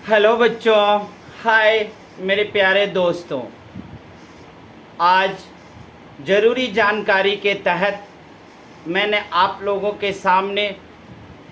Hello बच्चों, हाय मेरे प्यारे दोस्तों। आज ज़रूरी जानकारी के तहत मैंने आप लोगों के सामने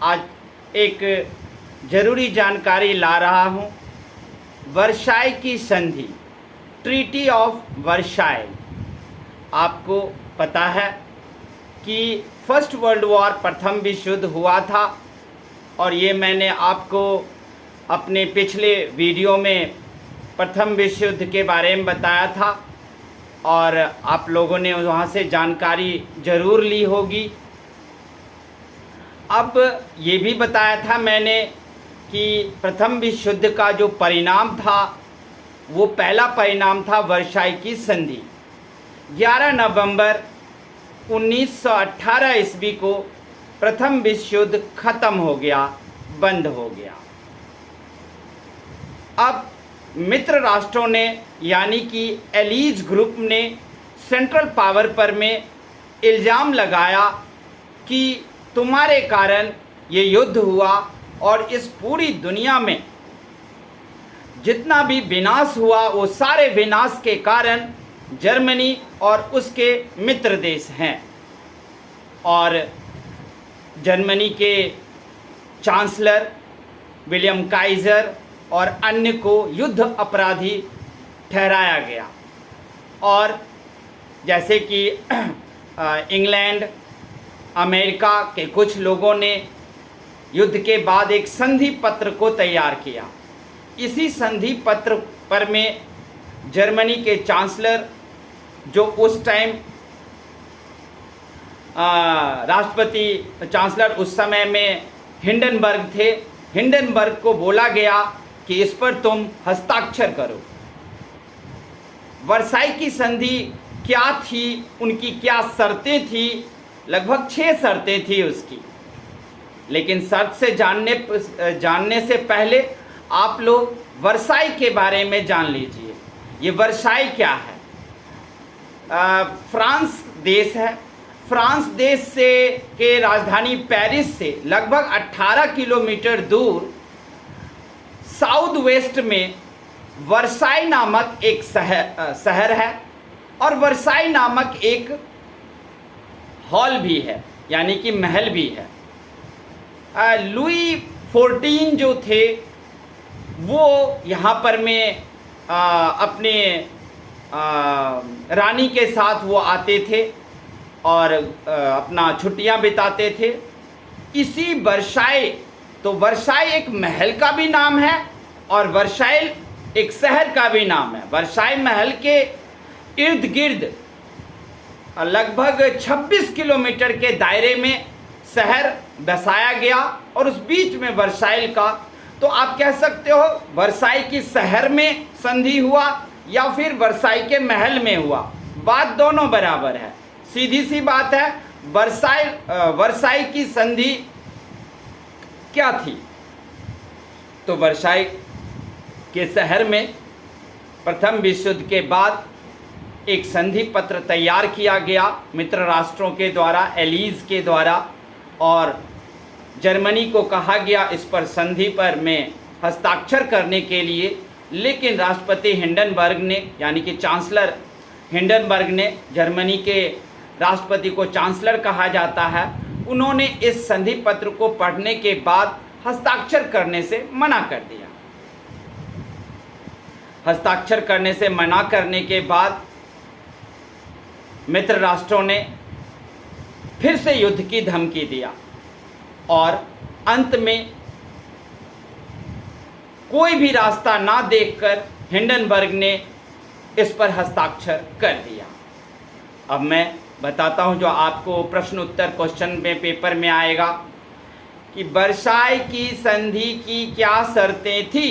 आज एक ज़रूरी जानकारी ला रहा हूँ। वर्साई की संधि, ट्रीटी ऑफ वर्साई। आपको पता है कि फर्स्ट वर्ल्ड वॉर, प्रथम विश्व युद्ध हुआ था और ये मैंने आपको अपने पिछले वीडियो में प्रथम विश्व युद्ध के बारे में बताया था और आप लोगों ने वहाँ से जानकारी ज़रूर ली होगी। अब ये भी बताया था मैंने कि प्रथम विश्व युद्ध का जो परिणाम था वो पहला परिणाम था वर्साई की संधि। 11 नवंबर 1918 ईस्वी को प्रथम विश्व युद्ध खत्म हो गया, बंद हो गया। अब मित्र राष्ट्रों ने यानी कि एलीज ग्रुप ने सेंट्रल पावर पर में इल्ज़ाम लगाया कि तुम्हारे कारण ये युद्ध हुआ और इस पूरी दुनिया में जितना भी विनाश हुआ वो सारे विनाश के कारण जर्मनी और उसके मित्र देश हैं। और जर्मनी के चांसलर विलियम काइज़र और अन्य को युद्ध अपराधी ठहराया गया। और जैसे कि इंग्लैंड, अमेरिका के कुछ लोगों ने युद्ध के बाद एक संधि पत्र को तैयार किया। इसी संधि पत्र पर में जर्मनी के चांसलर, जो उस टाइम राष्ट्रपति चांसलर उस समय में हिंडनबर्ग थे, हिंडनबर्ग को बोला गया कि इस पर तुम हस्ताक्षर करो। वर्साई की संधि क्या थी, उनकी क्या शर्तें थी? लगभग 6 शर्तें थी उसकी। लेकिन शर्त से जानने से पहले आप लोग वर्साई के बारे में जान लीजिए। ये वर्साई क्या है? फ्रांस देश है। फ्रांस देश से के राजधानी पेरिस से लगभग 18 किलोमीटर दूर साउथ वेस्ट में वर्साई नामक एक शहर है और वर्साई नामक एक हॉल भी है, यानी कि महल भी है। लुई 14 जो थे वो यहाँ पर में अपने रानी के साथ वो आते थे और अपना छुट्टियाँ बिताते थे। इसी वर्साई, तो वर्साई एक महल का भी नाम है और वर्साई एक शहर का भी नाम है। वर्साई महल के इर्द गिर्द लगभग 26 किलोमीटर के दायरे में शहर बसाया गया और उस बीच में वर्साई का, तो आप कह सकते हो वर्साई की शहर में संधि हुआ या फिर वर्साई के महल में हुआ, बात दोनों बराबर है। सीधी सी बात है। वर्साई की संधि क्या थी? तो वर्साई के शहर में प्रथम विश्व युद्ध के बाद एक संधि पत्र तैयार किया गया मित्र राष्ट्रों के द्वारा, एलीज के द्वारा, और जर्मनी को कहा गया इस पर संधि पर में हस्ताक्षर करने के लिए। लेकिन राष्ट्रपति हिंडनबर्ग ने, यानी कि चांसलर हिंडनबर्ग ने, जर्मनी के राष्ट्रपति को चांसलर कहा जाता है, उन्होंने इस संधि पत्र को पढ़ने के बाद हस्ताक्षर करने से मना कर दिया। हस्ताक्षर करने से मना करने के बाद मित्र राष्ट्रों ने फिर से युद्ध की धमकी दिया और अंत में कोई भी रास्ता ना देखकर हिंडनबर्ग ने इस पर हस्ताक्षर कर दिया। अब मैं बताता हूं जो आपको प्रश्न उत्तर क्वेश्चन में पेपर में आएगा कि वर्साई की संधि की क्या शर्तें थी।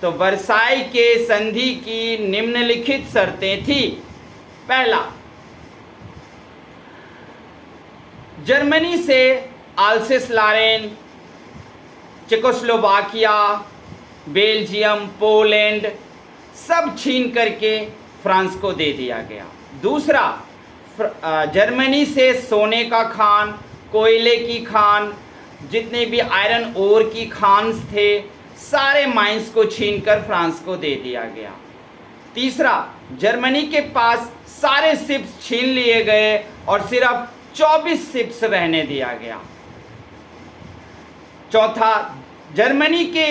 तो वर्साई के संधि की निम्नलिखित शर्तें थी। पहला, जर्मनी से Alsace Lorraine, Czechoslovakia, Belgium, Poland सब छीन करके फ्रांस को दे दिया गया। दूसरा, जर्मनी से सोने का खान, कोयले की खान, जितने भी आयरन ओर की खान्स थे सारे माइंस को छीनकर फ्रांस को दे दिया गया। तीसरा, जर्मनी के पास सारे शिप्स छीन लिए गए और सिर्फ 24 शिप्स रहने दिया गया। चौथा, जर्मनी के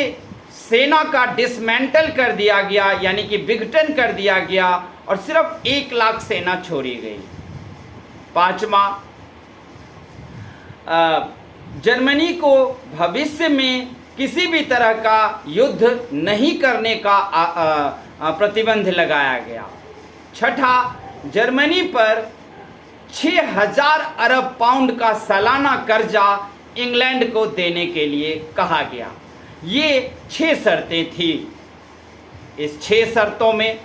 सेना का डिसमेंटल कर दिया गया, यानी कि विघटन कर दिया गया और सिर्फ 1 लाख सेना छोड़ी गई। पांचवा, जर्मनी को भविष्य में किसी भी तरह का युद्ध नहीं करने का प्रतिबंध लगाया गया। छठा, जर्मनी पर 6000 अरब पाउंड का सालाना कर्जा इंग्लैंड को देने के लिए कहा गया। ये 6 शर्तें थी। इस 6 शर्तों में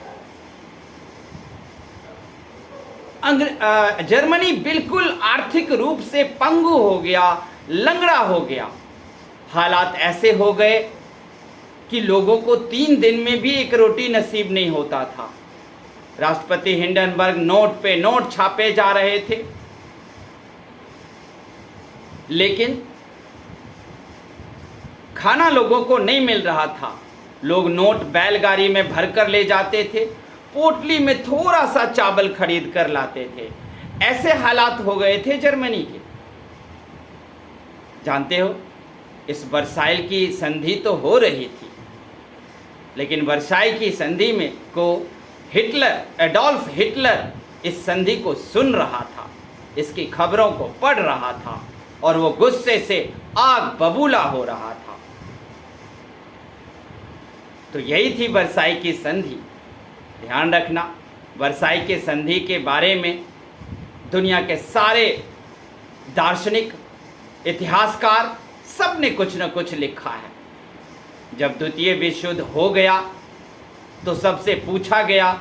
जर्मनी बिल्कुल आर्थिक रूप से पंगु हो गया, लंगड़ा हो गया। हालात ऐसे हो गए कि लोगों को 3 दिन में भी एक रोटी नसीब नहीं होता था। राष्ट्रपति हिंडनबर्ग नोट पे नोट छापे जा रहे थे, लेकिन खाना लोगों को नहीं मिल रहा था। लोग नोट बैलगाड़ी में भरकर ले जाते थे, पोटली में थोड़ा सा चावल खरीद कर लाते थे। ऐसे हालात हो गए थे जर्मनी के। जानते हो, इस वर्साइल की संधि तो हो रही थी, लेकिन वर्साइल की संधि में को एडोल्फ हिटलर इस संधि को सुन रहा था, इसकी खबरों को पढ़ रहा था और वो गुस्से से आग बबूला हो रहा था। तो यही थी वर्साई की संधि। ध्यान रखना, वर्साई के संधि के बारे में दुनिया के सारे दार्शनिक, इतिहासकार सब ने कुछ न कुछ लिखा है। जब द्वितीय विश्व युद्ध हो गया तो सबसे पूछा गया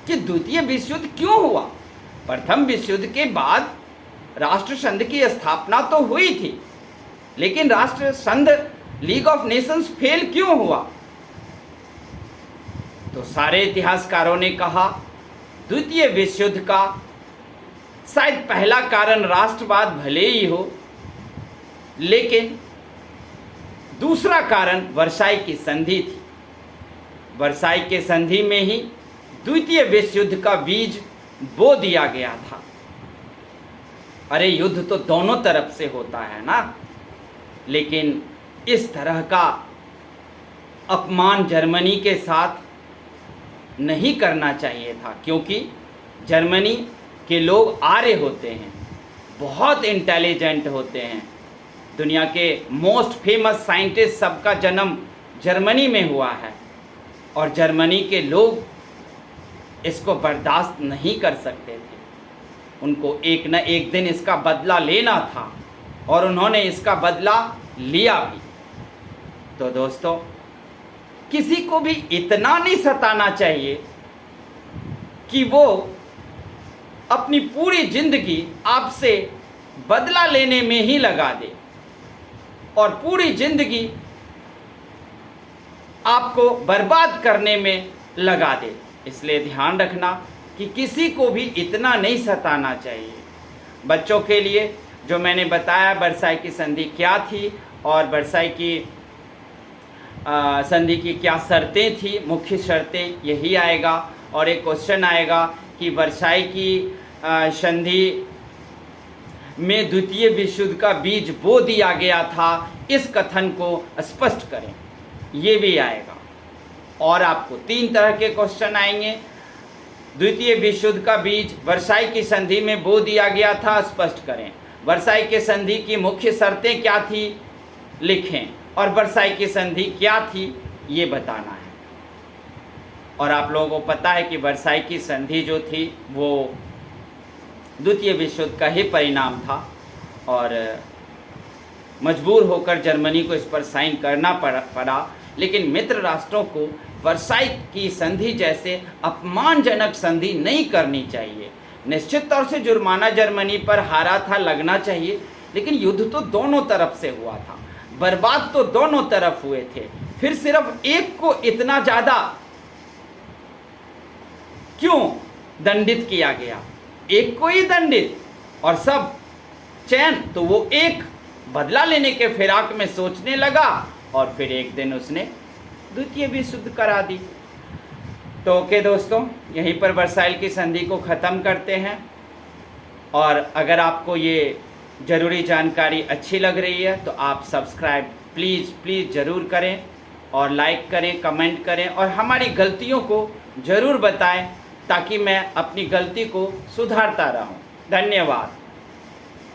कि द्वितीय विश्व युद्ध क्यों हुआ। प्रथम विश्व युद्ध के बाद राष्ट्रसंघ की स्थापना तो हुई थी, लेकिन राष्ट्रसंघ लीग ऑफ नेशंस फेल क्यों हुआ। तो सारे इतिहासकारों ने कहा द्वितीय विश्व युद्ध का शायद पहला कारण राष्ट्रवाद भले ही हो, लेकिन दूसरा कारण वर्साई की संधि थी। वर्साई के संधि में ही द्वितीय विश्व युद्ध का बीज बो दिया गया था। अरे युद्ध तो दोनों तरफ से होता है ना, लेकिन इस तरह का अपमान जर्मनी के साथ नहीं करना चाहिए था, क्योंकि जर्मनी के लोग आर्य होते हैं, बहुत इंटेलिजेंट होते हैं। दुनिया के मोस्ट फेमस साइंटिस्ट सबका जन्म जर्मनी में हुआ है और जर्मनी के लोग इसको बर्दाश्त नहीं कर सकते थे। उनको एक न एक दिन इसका बदला लेना था और उन्होंने इसका बदला लिया भी। तो दोस्तों, किसी को भी इतना नहीं सताना चाहिए कि वो अपनी पूरी जिंदगी आपसे बदला लेने में ही लगा दे और पूरी जिंदगी आपको बर्बाद करने में लगा दे। इसलिए ध्यान रखना कि किसी को भी इतना नहीं सताना चाहिए। बच्चों के लिए जो मैंने बताया वर्साई की संधि क्या थी और वर्साई की संधि की क्या शर्तें थी, मुख्य शर्तें यही आएगा। और एक क्वेश्चन आएगा कि वर्साई की संधि में द्वितीय विश्व युद्ध का बीज बो दिया गया था, इस कथन को स्पष्ट करें, ये भी आएगा। और आपको 3 तरह के क्वेश्चन आएंगे। द्वितीय विश्व युद्ध का बीज वर्साई की संधि में बो दिया गया था, स्पष्ट करें। वर्साई के संधि की मुख्य शर्तें क्या थी, लिखें। और वर्साई की संधि क्या थी, ये बताना है। और आप लोगों को पता है कि वर्साई की संधि जो थी वो द्वितीय विश्व युद्ध का ही परिणाम था और मजबूर होकर जर्मनी को इस पर साइन करना पड़ा। लेकिन मित्र राष्ट्रों को वर्साई की संधि जैसे अपमानजनक संधि नहीं करनी चाहिए। निश्चित तौर से जुर्माना जर्मनी पर हारा था, लगना चाहिए, लेकिन युद्ध तो दोनों तरफ से हुआ था, बर्बाद तो दोनों तरफ हुए थे। फिर सिर्फ एक को इतना ज़्यादा क्यों दंडित किया गया, एक को ही दंडित और सब चैन। तो वो एक बदला लेने के फिराक में सोचने लगा और फिर एक दिन उसने द्वितीय भी शुद्ध करा दी। तो ओके दोस्तों, यहीं पर वर्साइल की संधि को ख़त्म करते हैं। और अगर आपको ये ज़रूरी जानकारी अच्छी लग रही है तो आप सब्सक्राइब प्लीज़ ज़रूर करें और लाइक करें, कमेंट करें और हमारी गलतियों को ज़रूर बताएं ताकि मैं अपनी गलती को सुधारता रहूं। धन्यवाद।